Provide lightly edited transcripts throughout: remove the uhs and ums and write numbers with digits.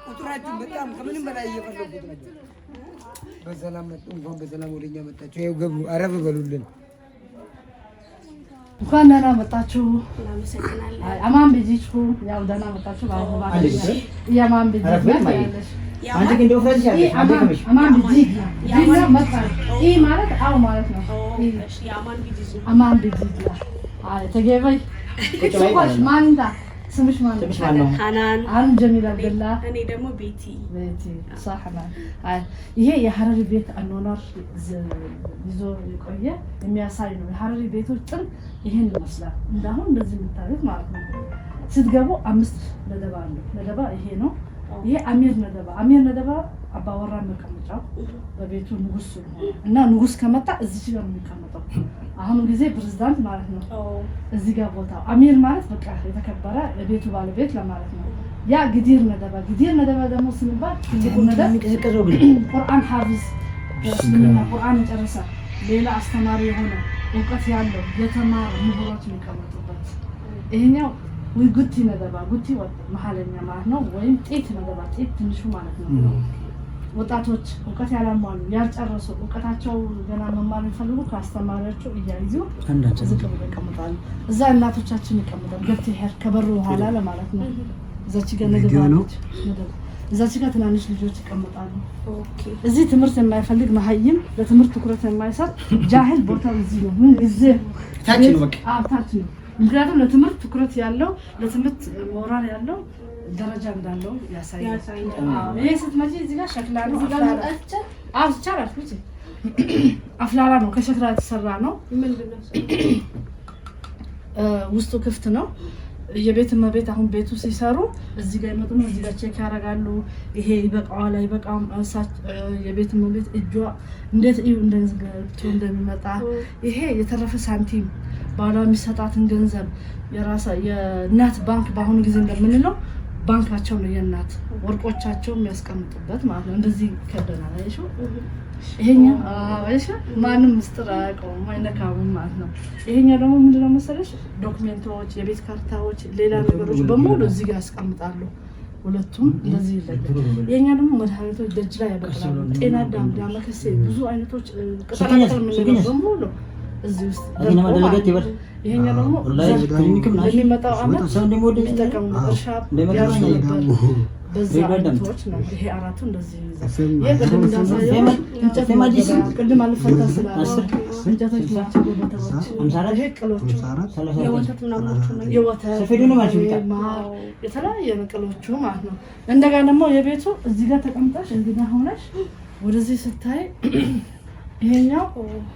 ቁጥራችን በጣም ከምንም በላይ እየፈለጉት ነበር። በሰላም መጡ። እንኳን በሰላም ወደኛ መጣችሁ። ይኸው ገቡ። አረፍ በሉልን። እንኳን ደህና መጣችሁ። አማን ቢጂቹ ያው ደህና መጣችሁ። ያማን ቢጂ ያለሽ አንተ ግን ዶክተር ያለሽ አማን ቢጂ ዲና መጣ። ይሄ ማለት አው ማለት ነው። አማን ቢጂ አይ ተገበይ ቁጥራሽ ማንዳ ስምሽ ማን ነው? ሃናን አን ጀሚል አብደላ እኔ ደግሞ ቤቲ ሳህና አይ ይሄ የሐረሪ ቤት አኗኗር ይዞ የቆየ የሚያሳይ ነው። የሐረሪ ቤቶች ጥር ይሄን ይመስላል። እንዳሁን እንደዚህ የምታዩት ማለት ነው። ስትገቡ 5 ነደባ አለ። ነደባ ይሄ ነው። ይሄ አሚር ነደባ አባወራ መቀመጫው በቤቱ ንጉስ ነው እና ንጉስ ከመጣ እዚህ ጋር ነው የሚቀመጠው። አሁን ጊዜ ፕሬዝዳንት ማለት ነው። እዚህ ጋር ቦታው አሚር ማለት በቃ የተከበረ የቤቱ ባለቤት ለማለት ነው። ያ ግዲር ነደባ ደግሞ ስንባል ትልቁ ነደብ ቁርአን ሐፊዝ በስምና ቁርአን ጨርሳ ሌላ አስተማሪ የሆነ እውቀት ያለው የተማረ ምሁሮች የሚቀመጡበት ይሄኛው ወይ ጉቲ ነደባ ጉቲ መሐለኛ ማለት ነው። ወይም ጤት ነደባ ጤት ትንሹ ማለት ነው። ወጣቶች እውቀት ያላሟሉ ያልጨረሱ እውቀታቸው ገና መማር የሚፈልጉ ከአስተማሪያቸው እያዩ ዝቅ ብለው ይቀመጣሉ። እዛ እናቶቻችን ይቀመጣሉ። ገብተህ ሄር ከበሩ በኋላ ለማለት ነው። እዛች ጋር ነደባለች ነደባ እዛች ጋር ትናንሽ ልጆች ይቀመጣሉ። እዚህ ትምህርት የማይፈልግ መሀይም ለትምህርት ትኩረት የማይሰጥ ጃሂል ቦታው እዚህ ነው። ምን ጊዜ ታች ነው በቃ ታች ነው። ምክንያቱም ለትምህርት ትኩረት ያለው ለትምህርት ሞራል ያለው ደረጃ እንዳለው ያሳያል። ይሄ ስትመጪ እዚህ ጋር ሸክላ ነው። ይቻላል እቺ አፍላላ ነው። ከሸክላ የተሰራ ነው። ምንድነው ውስጡ ክፍት ነው። የቤት እመቤት አሁን ቤቱ ሲሰሩ እዚህ ጋር ይመጡና እዚህ ጋር ቼክ ያደርጋሉ። ይሄ ይበቃዋል አይበቃም። የቤት እመቤት እጇ እንዴት እዩ እንደሚመጣ ይሄ የተረፈ ሳንቲም ባሏ የሚሰጣትን ገንዘብ የእናት ባንክ በአሁኑ ጊዜ እንደምንለው ባንካቸው ነው የእናት ወርቆቻቸው የሚያስቀምጡበት ማለት ነው። እንደዚህ ከደናል አይሹ ይሄኛው አይሹ ማንም ምስጥር አያውቀውም አይነካውም ማለት ነው። ይሄኛው ደግሞ ምንድነው መሰለሽ ዶክመንቶች፣ የቤት ካርታዎች፣ ሌላ ነገሮች በሙሉ እዚህ ጋር ያስቀምጣሉ። ሁለቱም እንደዚህ ይለያል። የኛ ደግሞ መድኃኒቶች ደጅ ላይ ያበቅላሉ። ጤና አዳም ዳመከሴ ብዙ አይነቶች ቅጠላቅጠል ምን በሙሉ እዚህ ውስጥ ይሄኛው ደግሞ ለሚመጣው አመት ሰው እንደሚወድ ይተከም እርሻ ያርሱ ነበር። በዛ አይነቶች ነው። ይሄ አራቱ እንደዚህ የቅድም እንዳሳየው እንጨት ማዲስ ቅድም አልፈታ ስላለ እንጨቶች ናቸው። ቦታዎች 54 ቅሎቹ የወተት ምናምናቸው ነው። የወተት ሰፌዱ ነው ማለት ነው። የተለያየ ቅሎቹ ማለት ነው። እንደገና ደግሞ የቤቱ እዚህ ጋር ተቀምጣሽ እዚህ ጋር ሆነሽ ወደዚህ ስታይ ይሄኛው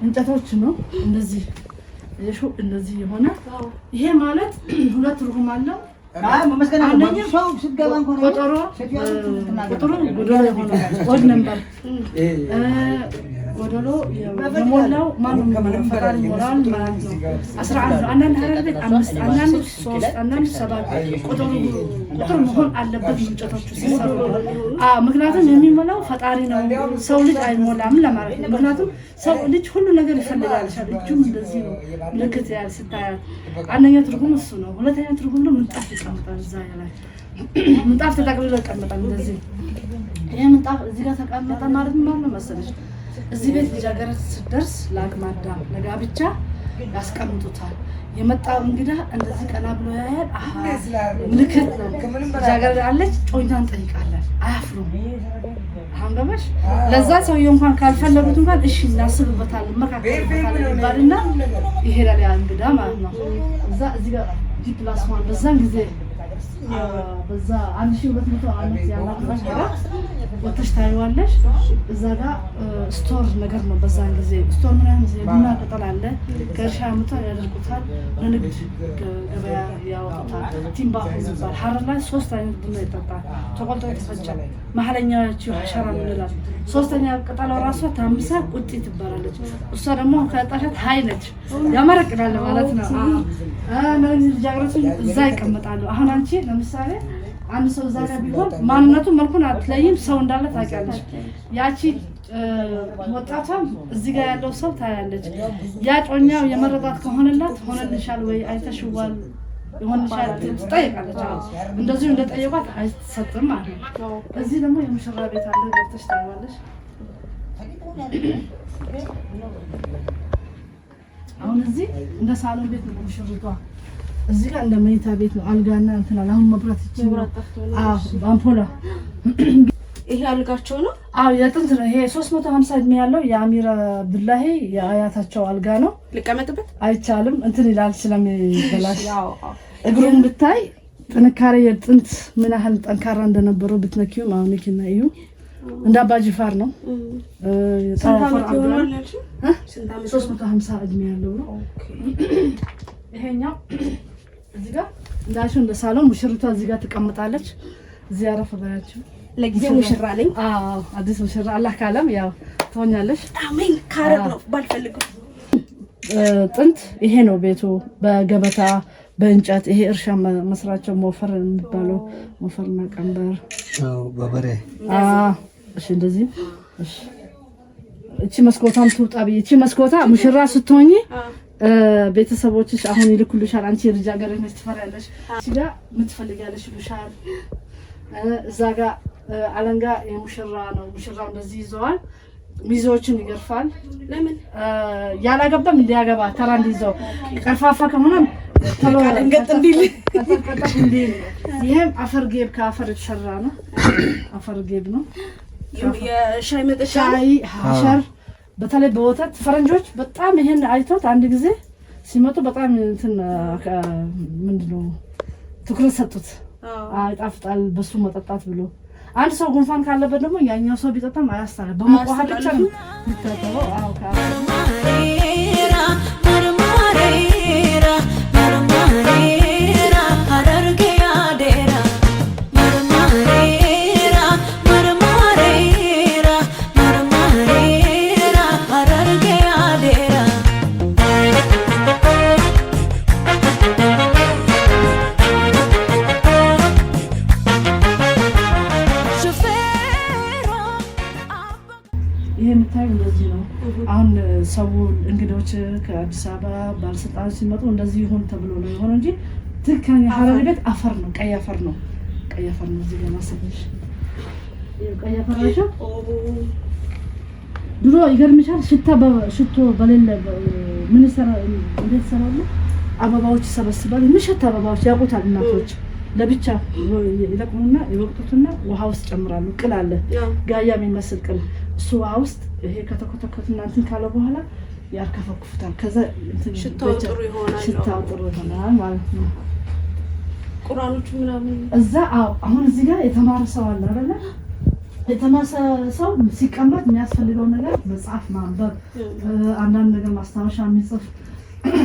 እንጨቶች ነው። እንደዚህ የሹ እንደዚህ የሆነ ይሄ ማለት ሁለት ትርጉም አለው። አንደኛ ሰው ሲገባ እንኳን ቁጥሩ ጎደሎ የሆነ ኦድ ነምበር ጎደሎ የሞላው ማንም ፈቃድ ሞራል ማለት ነው። 11 አንዳንድ ሀረርቤት 5 አንዳንድ 3 አንዳንድ 7 ቁጥሩ መሆን አለበት እንጨቶቹ ሲሰሩ። ምክንያቱም የሚሞላው ፈጣሪ ነው። ሰው ልጅ አይሞላም ለማለት ነው። ምክንያቱም ሰው ልጅ ሁሉ ነገር ይፈልጋል። እጁም እንደዚህ ነው። ምልክት ያል ስታያት አንደኛ ትርጉም እሱ ነው። ሁለተኛ ትርጉም ደግሞ ምንጣፍ ይቀመጣል። እዛ ላይ ምንጣፍ ተጠቅልሎ ይቀመጣል። እንደዚህ ይሄ ምንጣፍ እዚህ ጋር ተቀመጠ ማለት ነው መሰለሽ። እዚህ ቤት ልጃገረድ ስትደርስ ለአቅመ አዳም ለጋብቻ ያስቀምጡታል። የመጣው እንግዳ እንደዚህ ቀና ብሎ ያያል። ምልክት ነው። ልጃገረድ አለች ጮኛን ጠይቃለን። አያፍሩም። አሁን ገባሽ? ለዛ ሰውዬው እንኳን ካልፈለጉት እንኳን እሺ እናስብበታለን መካከለበታለን ይባልና ይሄዳል ያ እንግዳ ማለት ነው። እዚህ ጋር ዲፕላስማን በዛን ጊዜ በዛ 1200 ዓመት ያላፈሽ ሀገር ወጥተሽ ታይዋለሽ። እዛ ጋር ስቶር ነገር ነው። በዛን ጊዜ ስቶር ምናምን ቡና ቅጠል አለ። ከእርሻ አምጥተው ያደርጉታል። ለንግድ ገበያ ያወጡታል። ቲምባ ይባላል። ሀረር ላይ 3 አይነት ቡና ይጠጣል። ተቆልጦ የተፈጨ መሀለኛችሁ ሐሸራ ምንላል። ሶስተኛ ቅጠሏ ራሷ ታምሳ ቁጢ ትባላለች። እሷ ደግሞ ከጣሻት ሃይ ነች። ያመረቅናል ማለት ነው። እነዚህ ልጃገረዶች እዛ ይቀመጣሉ። አሁን አንቺ ለምሳሌ አንድ ሰው እዛ ጋር ቢሆን ማንነቱን መልኩን አትለይም፣ ሰው እንዳለ ታውቂያለሽ። ያቺ ወጣቷም እዚህ ጋር ያለው ሰው ታያለች። ያ ጮኛው የመረጣት ከሆነላት ሆነልሻል ወይ አይተሽዋል ይሆንሻል ትጠይቃለች። እንደዚሁ እንደጠየቋት አይሰጥም ማለት ነው። እዚህ ደግሞ የሙሽራ ቤት አለ፣ ገብተሽ ታያለሽ። አሁን እዚህ እንደ ሳሎን ቤት ነው ሙሽሪቷ። እዚህ ጋር እንደ መኝታ ቤት ነው፣ አልጋና እንትን አለ። አሁን መብራት ይችላል። አምፖላ ይሄ አልጋቸው ነው። የጥንት ነው ይሄ። 350 እድሜ ያለው የአሚር አብዱላሂ የአያታቸው አልጋ ነው። ልቀመጥበት አይቻልም፣ እንትን ይላል ስለሚበላሽ። እግሩን ብታይ ጥንካሬ የጥንት ምን ያህል ጠንካራ እንደነበረው ብትነኪው አሁን ይኪና እዩ እንደ አባጅፋር ነው። 350 እድሜ ያለው ነው። ይሄኛው እዚህ ጋር እንዳልሽው እንደ ሳሎን ሙሽሪቷ እዚህ ጋር ትቀምጣለች። እዚህ አረፈ ባያችሁ ለጊዜው ሙሽራ ነኝ። አዲስ ሙሽራ አላህ ካለም ያው ትሆኛለሽ። አሜን። ካረግ ነው ባልፈልገው። ጥንት ይሄ ነው ቤቱ በገበታ በእንጨት ይሄ እርሻ መስራቸው ሞፈር የሚባለው ሞፈርና ቀንበር በበሬ እሺ እንደዚህ እሺ። እቺ መስኮታም ትውጣ እቺ መስኮታ ሙሽራ ስትሆኚ ቤተሰቦችሽ አሁን ይልኩልሻል። አንቺ ልጃገረድ ነሽ ትፈሪያለሽ። እቺ ጋር የምትፈልጊያለሽ ይሉሻል። እዛ ጋር አለንጋ የሙሽራ ነው። ሙሽራው እንደዚህ ይዘዋል። ሚዜዎችን ይገርፋል። ለምን ያላገባም እንዲያገባ ተራ እንዲይዘው ቀርፋፋ ከሆነ ተሎ እንገጥ እንዲል ይሄም አፈር ጌብ ከአፈር የተሰራ ነው። አፈር ጌብ ነው። የሻይ መጠጫ ሻይ ሀሸር በተለይ በወተት ፈረንጆች በጣም ይሄን አይቶት አንድ ጊዜ ሲመጡ በጣም እንትን ምንድነው ትኩረት ሰጡት። ይጣፍጣል በሱ መጠጣት ብሎ አንድ ሰው ጉንፋን ካለበት ደግሞ ያኛው ሰው ቢጠጣም አያስታለ በመቋሃ ብቻ ነው ልታጠበው። አሁን ሰው እንግዶች ከአዲስ አበባ ባለስልጣኖች ሲመጡ እንደዚህ ይሁን ተብሎ ነው የሆነ እንጂ ትክክለኛ ሀረር ቤት አፈር ነው፣ ቀይ አፈር ነው። ቀይ አፈር ነው። እዚህ ጋር ማሰብሽ ቀይ አፈር ነው። ድሮ ይገርምሻል፣ ሽቶ በሌለ ምን ይሰራል? እንዴት ይሰራሉ? አበባዎች ይሰበስባሉ። ምሽት አበባዎች ያውቁታል እናቶች። ለብቻ ይለቅሙና ይወቅጡትና ውሃ ውስጥ ጨምራሉ። ቅል አለ ጋያ የሚመስል ቅል፣ እሱ ውሃ ውስጥ ይሄ ከተኮተኮትና እንትን ካለ በኋላ ያርከፈክፉታል። ከዛ ሽታው ጥሩ ይሆናል ማለት ነው። ቁርአኖቹ ምናምን እዛ አሁን እዚህ ጋር የተማረ ሰው አለ አይደለ? የተማረ ሰው ሲቀመጥ የሚያስፈልገው ነገር መጽሐፍ ማንበብ፣ አንዳንድ ነገር ማስታወሻ የሚጽፍ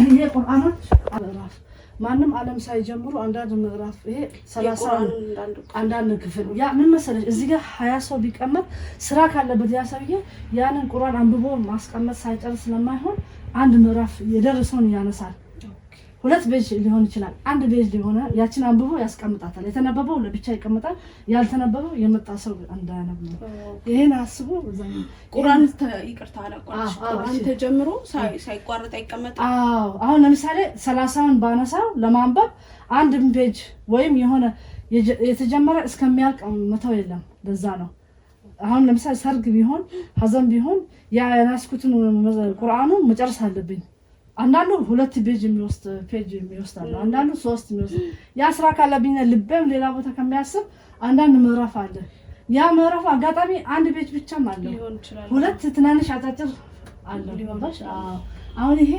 ይሄ ቁርአኖች አለራፍ ማንም ዓለም ሳይጀምሩ አንዳንድ ምዕራፍ ይሄ 30 አንዳንድ ክፍል ያ ምን መሰለሽ እዚህ ጋር 20 ሰው ቢቀመጥ ስራ ካለበት ያ ሰውዬ ያንን ቁርአን አንብቦ ማስቀመጥ ሳይጨርስ ስለማይሆን አንድ ምዕራፍ የደረሰውን ያነሳል። 2 ፔጅ ሊሆን ይችላል፣ 1 ፔጅ ሊሆን ያችን አንብቦ ያስቀምጣታል። የተነበበው ለብቻ ይቀመጣል፣ ያልተነበበው የመጣ ሰው እንዳያነብ ነው። ይሄን አስቡ። ቁርአን ይቅርታ አላቋርጥ ቁርአን ተጀምሮ ሳይቋረጥ አይቀመጥም። አሁን ለምሳሌ 30ን ባነሳው ለማንበብ 1 ፔጅ ወይም የሆነ የተጀመረ እስከሚያልቅ መተው የለም። ለዛ ነው አሁን ለምሳሌ ሰርግ ቢሆን ሀዘን ቢሆን ያ ያናስኩትን ቁርአኑ መጨረስ አለብኝ። አንዳንዱ 2 ፔጅ የሚወስድ አለ፣ አንዳንዱ 3 የሚወስድ። ያ ስራ ካለብኝ ልቤም ሌላ ቦታ ከሚያስብ አንዳንድ ምዕራፍ አለ። ያ ምዕራፍ አጋጣሚ 1 ፔጅ ብቻም አለ፣ 2 ትናንሽ አጫጭር አለ። ሊሆንባሽ አሁን ይሄ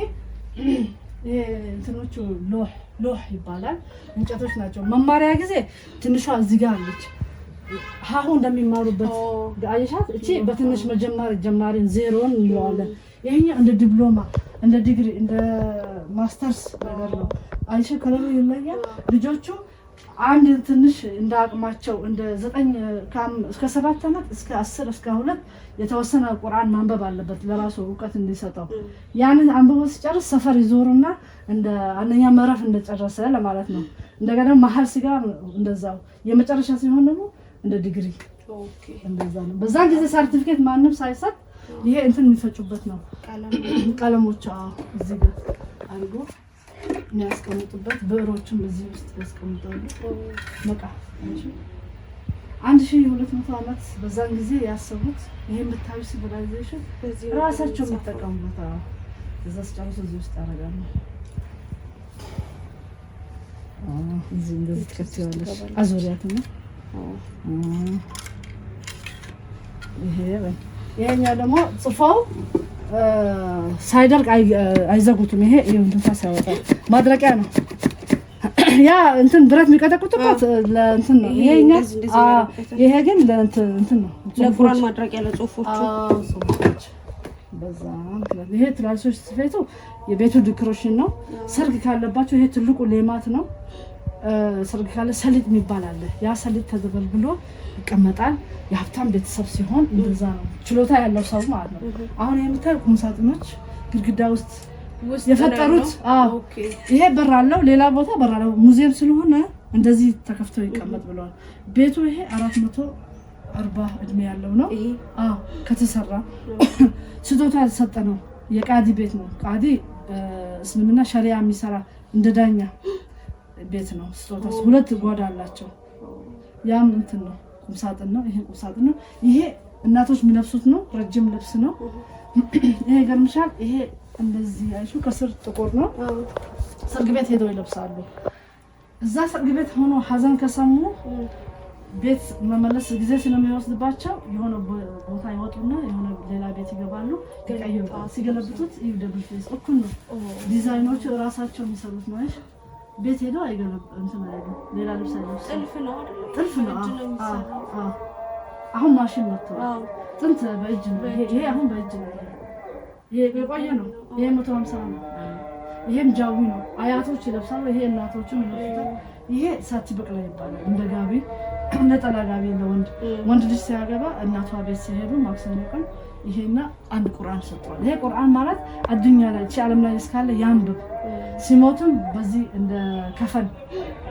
እንትኖቹ ሎህ ይባላል፣ እንጨቶች ናቸው። መማሪያ ጊዜ ትንሿ እዚህ ጋር አለች፣ ሀሁ እንደሚማሩበት አየሻት። እቺ በትንሽ ጀማሪን ዜሮን እንለዋለን። ይሄኛው እንደ ዲፕሎማ እንደ ዲግሪ እንደ ማስተርስ ነገር ነው። አይሽ ከለሩ ይለያል። ልጆቹ አንድ ትንሽ እንደ አቅማቸው እንደ 9 እስከ 7 ዓመት እስከ 10 እስከ 2 የተወሰነ ቁርአን ማንበብ አለበት ለራሱ እውቀት እንዲሰጠው። ያንን አንብቦ ሲጨርስ ሰፈር ይዞርና እንደ አንደኛ ምዕራፍ እንደጨረሰ ለማለት ነው። እንደገና መሀል ሲጋ እንደዛው የመጨረሻ ሲሆን ደግሞ እንደ ዲግሪ እንደዛ ነው። በዛን ጊዜ ሰርቲፊኬት ማንም ሳይሰጥ ይሄ እንትን የሚፈጩበት ነው። ቀለሞች እዚህ ጋር አድርጎ የሚያስቀምጡበት ብዕሮችም እዚህ ውስጥ ያስቀምጣሉ። በቃ 1200 ዓመት በዛን ጊዜ ያሰቡት ይሄ የምታዩ ሲቪላይዜሽን ራሳቸው የሚጠቀሙበት እዛ ስጨርሱ እዚህ ውስጥ ያደርጋሉ። እዚህ እንደዚህ ትከፍያለሽ አዙሪያት ነው። ይሄኛው ደግሞ ጽፈው ሳይደርቅ አይዘጉትም። ይሄ እንትንፋስ ያወጣል። ማድረቂያ ነው። ያ እንትን ብረት የሚቀጠቅጡበት ለእንትን ነው። ይሄ ግን ለእንትን ነው። ለቁርአን ማድረቂያ ለጽሁፎቹ በዛ ይሄ ትራንሶች ስፌቱ የቤቱ ዲኮሬሽን ነው። ሰርግ ካለባቸው ይሄ ትልቁ ሌማት ነው። ሰርግ ካለ ሰሊጥ የሚባል አለ። ያ ሰሊጥ ተዘበልብሎ ይቀመጣል። የሀብታም ቤተሰብ ሲሆን እንደዛ ነው። ችሎታ ያለው ሰው ማለት ነው። አሁን የምታዩ ቁምሳጥኖች ግድግዳ ውስጥ የፈጠሩት ይሄ በር አለው። ሌላ ቦታ በር አለው። ሙዚየም ስለሆነ እንደዚህ ተከፍተው ይቀመጥ ብለዋል። ቤቱ ይሄ 440 እድሜ ያለው ነው። ከተሰራ ስጦታ የተሰጠ ነው። የቃዲ ቤት ነው። ቃዲ እስልምና ሸሪያ የሚሰራ እንደ ዳኛ ቤት ነው። ስጦታ 2 ጓዳ አላቸው። ያም እንትን ነው። ቁምሳጥን ነው። ይሄ ቁምሳጥን ነው። ይሄ እናቶች የሚለብሱት ነው። ረጅም ልብስ ነው። ይሄ ገርምሻል። ይሄ እንደዚህ አይሹ ከስር ጥቁር ነው። ሰርግ ቤት ሄደው ይለብሳሉ። እዛ ሰርግ ቤት ሆኖ ሀዘን ከሰሙ ቤት መመለስ ጊዜ ስለሚወስድባቸው የሆነ ቦታ ይወጡና የሆነ ሌላ ቤት ይገባሉ። ሲገለብጡት ይሄ ደብል ፌስ እኩል ነው። ዲዛይኖቹ ራሳቸው የሚሰሩት ነው። እሺ ቤት ሄደው አይገለብ እንትን አይደለም። ሌላ ልብስ አይለብስ። ጥልፍ ነው። አሁን ማሽን መጥቷል። ጥንት በእጅ ነው። ይሄ አሁን በእጅ ነው። ይሄ የቆየ ነው። ይሄ 150 ነው። ይሄም ጃዊ ነው። አያቶች ይለብሳሉ። ይሄ እናቶችም ይለብሳሉ። ይሄ ሳቲ በቅላ ይባላል። እንደ ጋቢ ነጠላ ጋቢ ወንድ ልጅ ሲያገባ እናቷ ቤት ሲሄዱ ማክሰኞ ቀን ይሄና አንድ ቁርአን ሰጥቷል። ይሄ ቁርአን ማለት አዱኛ ላይ ዓለም ላይ እስካለ ያንብብ ሲሞትም በዚህ እንደ ከፈን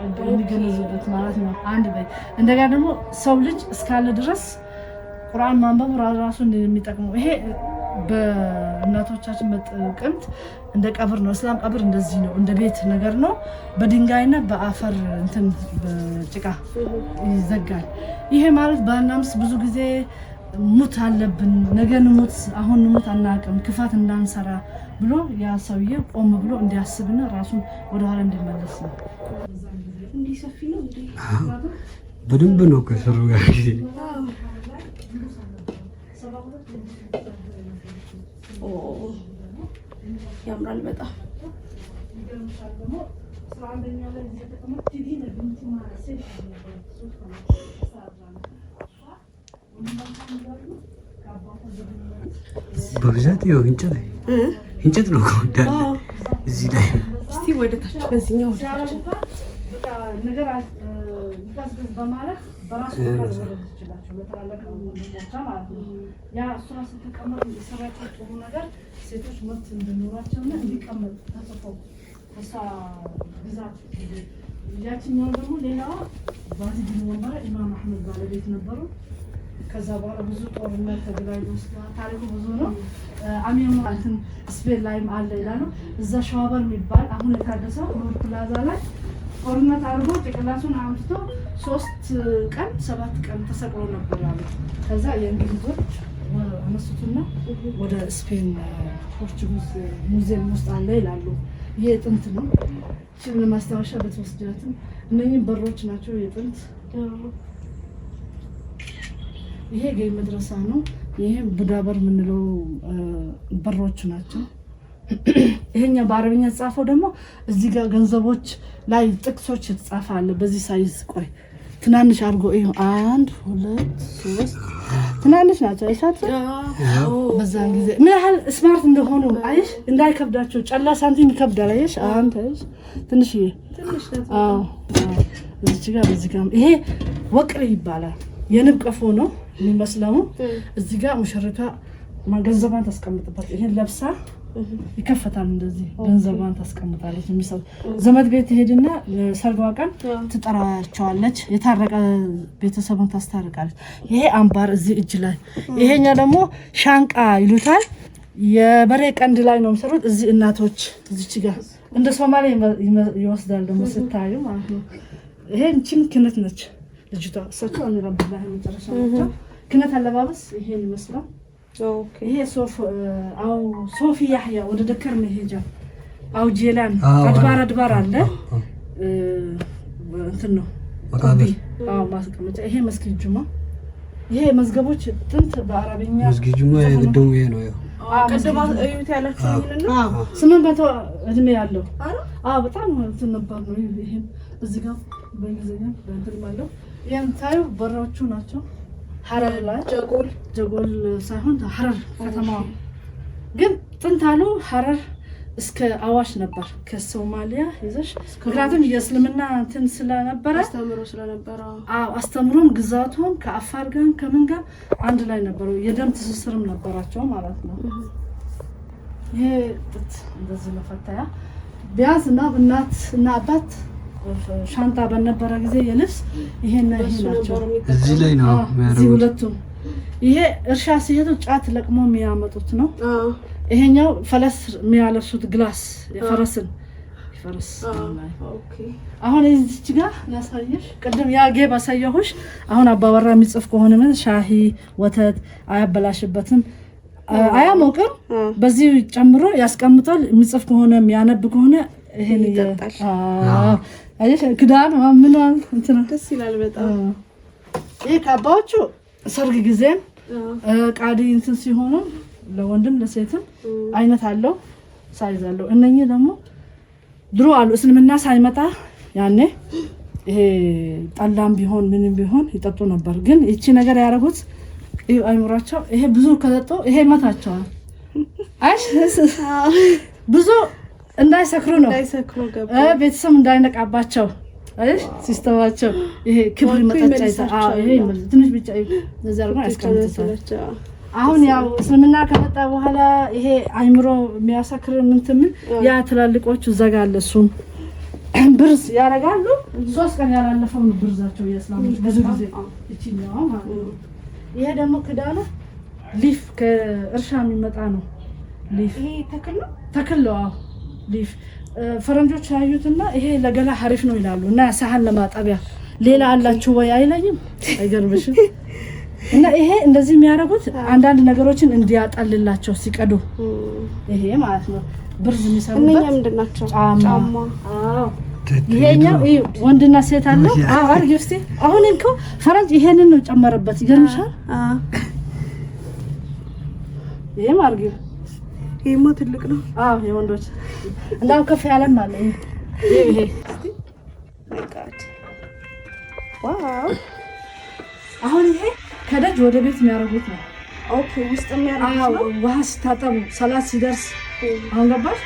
እንደሚገነዝበት ማለት ነው። አንድ በይ እንደገና ደግሞ ሰው ልጅ እስካለ ድረስ ቁርአን ማንበብ ራሱ እንደሚጠቅመው ይሄ በእናቶቻችን መጥቅምት እንደ ቀብር ነው። እስላም ቀብር እንደዚህ ነው። እንደ ቤት ነገር ነው። በድንጋይና በአፈር እንትን በጭቃ ይዘጋል። ይሄ ማለት ባናምስ ብዙ ጊዜ ሙት አለብን ነገ እንሙት አሁን እንሙት አናውቅም ክፋት እንዳንሰራ ብሎ ያ ሰውዬ ቆም ብሎ እንዲያስብና ራሱን ወደ ኋላ እንዲመለስ ነው። እንዲሰፊ ነው እንዴ? በደንብ ነው ከሰሩ ጋር ጊዜ ያምራል በጣም በብዛት ይኸው እንጨት ነው እንዳለ እዚህ ላይ እስቲ ወደ ታች በዚህኛው ነገር በማለት በራሱ ይችላል በተላለቀ ማለት ነው። ያ እሷ ስትቀመጥ የሰራችው ጥሩ ነገር ሴቶች መብት እንዲኖራቸውና እንዲቀመጡ ተጽፈው እሷ ግዛት ያችኛው ደግሞ ሌላዋ ባዚ ቢን ወንበረ ኢማም አህመድ ባለቤት ነበሩ። ከዛ በኋላ ብዙ ጦርነት ተገላይቶ ታሪኩ ብዙ ነው። አሚር ማለትም ስፔን ላይም አለ ይላሉ። እዛ ሸዋበር የሚባል አሁን የታደሰው ኖር ፕላዛ ላይ ጦርነት አድርጎ ጭቅላቱን አምጥቶ 3 ቀን 7 ቀን ተሰቅሎ ነበር አሉ። ከዛ የእንግሊዞች አነሱትና ወደ ስፔን ፖርቹጊዝ ሙዚየም ውስጥ አለ ይላሉ። ይሄ ጥንት ነው። እቺን ለማስታወሻ በተወስጃትም እነኚህ በሮች ናቸው የጥንት። ይሄ ገይ መድረሳ ነው። ይሄ ቡዳበር የምንለው በሮች ናቸው። ይሄኛ በአረብኛ ተጻፈው ደግሞ እዚህ ጋር ገንዘቦች ላይ ጥቅሶች የተጻፈ አለ። በዚህ ሳይዝ ቆይ ትናንሽ አድርጎ ይሄ 1 2 3 ትናንሽ ናቸው። አይሳችሁ በዛን ጊዜ ምን ያህል ስማርት እንደሆኑ አይሽ እንዳይከብዳቸው ጨላ ሳንቲም ይከብዳል። አይሽ አንተ ትንሽ እዚህ ጋር በዚህ ጋር ይሄ ወቅር ይባላል። የንብ ቀፎ ነው የሚመስለው። እዚህ ጋር ሙሽሪቷ ገንዘቧን ታስቀምጥበት። ይሄን ለብሳ ይከፈታል እንደዚህ ገንዘቧን ታስቀምጣለች። የሚሰው ዘመድ ቤት ትሄድና ሰርጓ ቀን ትጠራቸዋለች። የታረቀ ቤተሰቡን ታስታርቃለች። ይሄ አምባር እዚህ እጅ ላይ፣ ይሄኛ ደግሞ ሻንቃ ይሉታል። የበሬ ቀንድ ላይ ነው የሚሰሩት። እዚህ እናቶች እዚች ጋር እንደ ሶማሌ ይወስዳል ደግሞ ስታዩ ማለት ነው። ይሄ እንቺም ክነት ነች ልጅቷ። እሳቸው አንረብላ መጨረሻ ናቸው። ክነት አለባበስ ይሄን ይመስላል። ይሄ ሶፊ ያህያ ወደ ደከር መሄጃ አው ጄላን አድባር አለ እንትን ነው መቃብር ማስቀመጫ። ይሄ መስጊድ ጁማ። ይሄ መዝገቦች ጥንት በአረብኛ መስጊድ ጁማ የግድሙ ይሄ ነው። ቀደማ እዩት ያላችሁ ይሄንና 800 እድሜ ያለው በጣም እንትን ነበር ነው። ይሄ እዚህ ጋር በእንግሊዝኛ እንትን ማለት ይሄን ታዩ በሮቹ ናቸው። ሐረር ላይ ጀጎል ሳይሆን ሐረር ከተማ ግን ጥንት አሉ ሐረር እስከ አዋሽ ነበር ከሶማሊያ ይዘሽ። ምክንያቱም የእስልምና እንትን ስለነበረ አስተምሮም ግዛቱም ከአፋር ጋር ከምን ጋር አንድ ላይ ነበሩ። የደም ትስስርም ነበራቸው ማለት ነው። ይሄ ጥት እንደዚህ መፈታያ ቢያንስ እናት እና አባት ሻንጣ በነበረ ጊዜ የልብስ ይሄና ይሄ ናቸው። እዚህ ላይ ነው እዚህ ሁለቱም። ይሄ እርሻ ሲሄዱ ጫት ለቅሞ የሚያመጡት ነው። ይሄኛው ፈለስ የሚያለብሱት ግላስ የፈረስን ፈረስ። አሁን እዚች ጋር ያሳየሽ ቅድም ያጌ ባሳየሁሽ። አሁን አባወራ የሚጽፍ ከሆነ ምን ሻሂ ወተት አያበላሽበትም፣ አያሞቅም። በዚህ ጨምሮ ያስቀምጣል። የሚጽፍ ከሆነ የሚያነብ ከሆነ ይሄን ይጠጣል። አይሽ ክዳን ምን እንትን ደስ ይላል በጣም። ይሄ ካባዎቹ ሰርግ ጊዜም ቃዲ እንትን ሲሆኑ ለወንድም ለሴትም አይነት አለው፣ ሳይዝ አለው። እነኚህ ደግሞ ድሮ አሉ እስልምና ሳይመጣ ያኔ ይሄ ጠላም ቢሆን ምንም ቢሆን ይጠጡ ነበር። ግን እቺ ነገር ያደረጉት አይምራቸው። ይሄ ብዙ ከጠጡ ይሄ ይመታቸዋል። አይሽ ብዙ እንዳይሰክሩ ነው፣ ቤተሰብ እንዳይነቃባቸው። አይሽ ሲስተማቸው ይሄ ክብር መጣጫ ይሄ ትንሽ ብቻ እዛ አርጋ ያስቀምጣቸው። አሁን ያው እስልምና ከመጣ በኋላ ይሄ አይምሮ የሚያሰክር ምን ያ ትላልቆቹ ዘጋለ እሱም ብርዝ ያረጋሉ። 3 ቀን ያላለፈው ብርዛቸው የእስላሞች ብዙ ጊዜ እቺኛው ማለት ነው። ይሄ ደግሞ ክዳኑ ሊፍ ከእርሻ የሚመጣ ነው። ሊፍ ይሄ ተክል ነው። ሊፍ ፈረንጆች ያዩትና ይሄ ለገላ ሐሪፍ ነው ይላሉ። እና ሳህን ለማጠቢያ ሌላ አላችሁ ወይ አይለኝም። አይገርምሽም? እና ይሄ እንደዚህ የሚያደርጉት አንዳንድ ነገሮችን እንዲያጣልላቸው ሲቀዱ ይሄ ማለት ነው። ብርዝ የሚሰሩበት እነኛ ምንድናቸው? ጫማ። ይሄኛው ወንድና ሴት አለው። አርጊ እስቲ አሁን እንኮ ፈረንጅ ይሄንን ነው ጨመረበት። ይገርምሻል? ይሄም አርጊ ይሄማ ትልቅ ነው። የወንዶች እንዳው ከፍ ያለም አለ። ይሄ ዋው! አሁን ይሄ ከደጅ ወደ ቤት የሚያደርጉት ነው። ኦኬ ውስጥ የሚያደርጉት ነው። ውሃ ሲታጠቡ ሰላት ሲደርስ አሁን ገባሽ።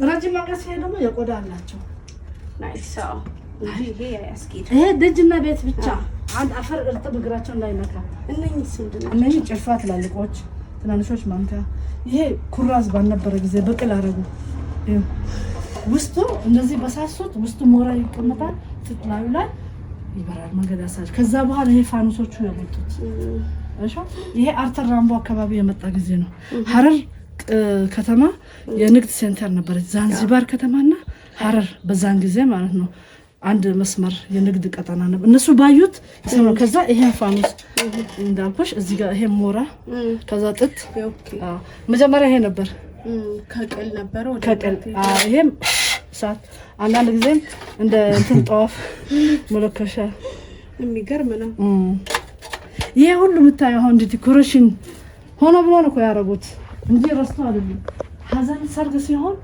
ረጅም መንገድ ሲሄድ ደግሞ የቆዳ አላቸው። ናይስ። ይሄ ያስኬድ። ይሄ ደጅና ቤት ብቻ አንድ አፈር እርጥብ እግራቸው እንዳይነካ። እነኚህ ጭልፋ ትላልቆች፣ ትናንሾች ማንኪያ። ይሄ ኩራዝ ባልነበረ ጊዜ በቅል አረጉ። ውስጡ እንደዚህ በሳሱት ውስጡ ሞራ ይቀመጣል። ጥላዩ ላይ ይበራል መንገድ ያሳጅ። ከዛ በኋላ ይሄ ፋኖሶቹ ያመጡት እሺ። ይሄ አርተር ራምቦ አካባቢ የመጣ ጊዜ ነው። ሐረር ከተማ የንግድ ሴንተር ነበረች። ዛንዚባር ከተማና ሐረር በዛን ጊዜ ማለት ነው አንድ መስመር የንግድ ቀጠና ነበር። እነሱ ባዩት ነው። ከዛ ይሄ ፋኖስ እንዳልኩሽ እዚህ ጋር ይሄ ሞራ፣ ከዛ ጥጥ። መጀመሪያ ይሄ ነበር ከቅል ነበር ወደ ከቅል። ይሄም ሳት አንዳንድ ጊዜም እንደ እንትን ጧፍ መለከሻ። የሚገርም ነው። ይሄ ሁሉ የምታየው አሁን ዲኮሬሽን ሆኖ ብሎ ነው ያደረጉት እንጂ ረስተው አይደለም። ሀዘን ሰርግ ሲሆን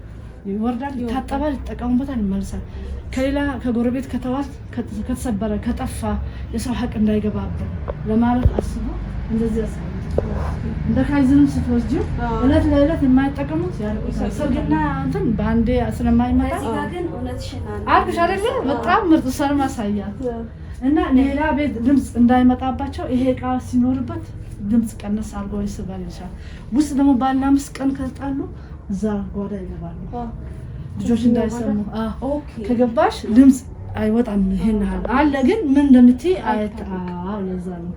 ይወርዳል፣ ይታጠባል፣ ይጠቀሙበታል፣ ይመልሳል። ከሌላ ከጎረቤት ከተዋት ከተሰበረ ከጠፋ የሰው ሀቅ እንዳይገባበት ለማለት አስቦ እንደዚህ ያሳያል። እንደ ካይዝንም ስትወስጂው እለት ለእለት የማይጠቀሙት ያልቁታል። ሰርግና እንትን በአንዴ ስለማይመጣ ግን እውነትሽን አልኩሽ አይደለ? በጣም ምርጥ ሰር ማሳያት እና ሌላ ቤት ድምጽ እንዳይመጣባቸው ይሄ እቃ ሲኖርበት ድምጽ ቀነስ አድርጎ ይስባል ይችላል። ውስጥ ደግሞ ባልና አምስት ቀን ከጣሉ እዛ ጓዳ ይገባሉ ልጆች እንዳይሰሙ። ከገባሽ ድምጽ አይወጣም። ይሄን አለ ግን ምን እንደምትይ አይታው ለዛ ነው።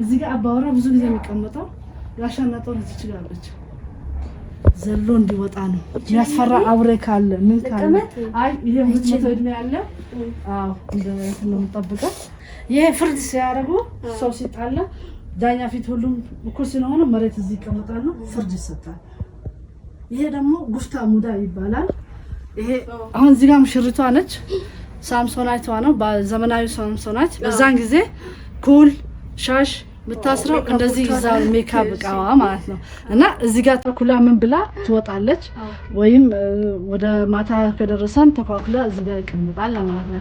እዚህ ጋር አባወራ ብዙ ጊዜ የሚቀመጠው ጋሻና ጦር እዚህ ይችላልች ዘሎ እንዲወጣ ነው የሚያስፈራ አውሬ ካለ ምን ካለ አይ ይሄ ሁሉ እድሜ ያለ እንደዚህ ነው የምጠብቀው። ይሄ ፍርድ ሲያደርጉ ሰው ሲጣላ ዳኛ ፊት ሁሉም እኩል ስለሆነ መሬት እዚህ ይቀመጣሉ፣ ፍርድ ይሰጣል። ይሄ ደግሞ ጉፍታ ሙዳ ይባላል። ይሄ አሁን እዚህ ጋር ሙሽሪቷ ነች፣ ሳምሶናይቷ ነው፣ በዘመናዊ ሳምሶናይት። በዛን ጊዜ ኩል ሻሽ ብታስረው እንደዚህ ይዛው ሜካፕ እቃዋ ማለት ነው። እና እዚህ ጋር ተኩላ ምን ብላ ትወጣለች፣ ወይም ወደ ማታ ከደረሰን ተኳኩላ እዚህ ጋር ይቀመጣል ማለት ነው።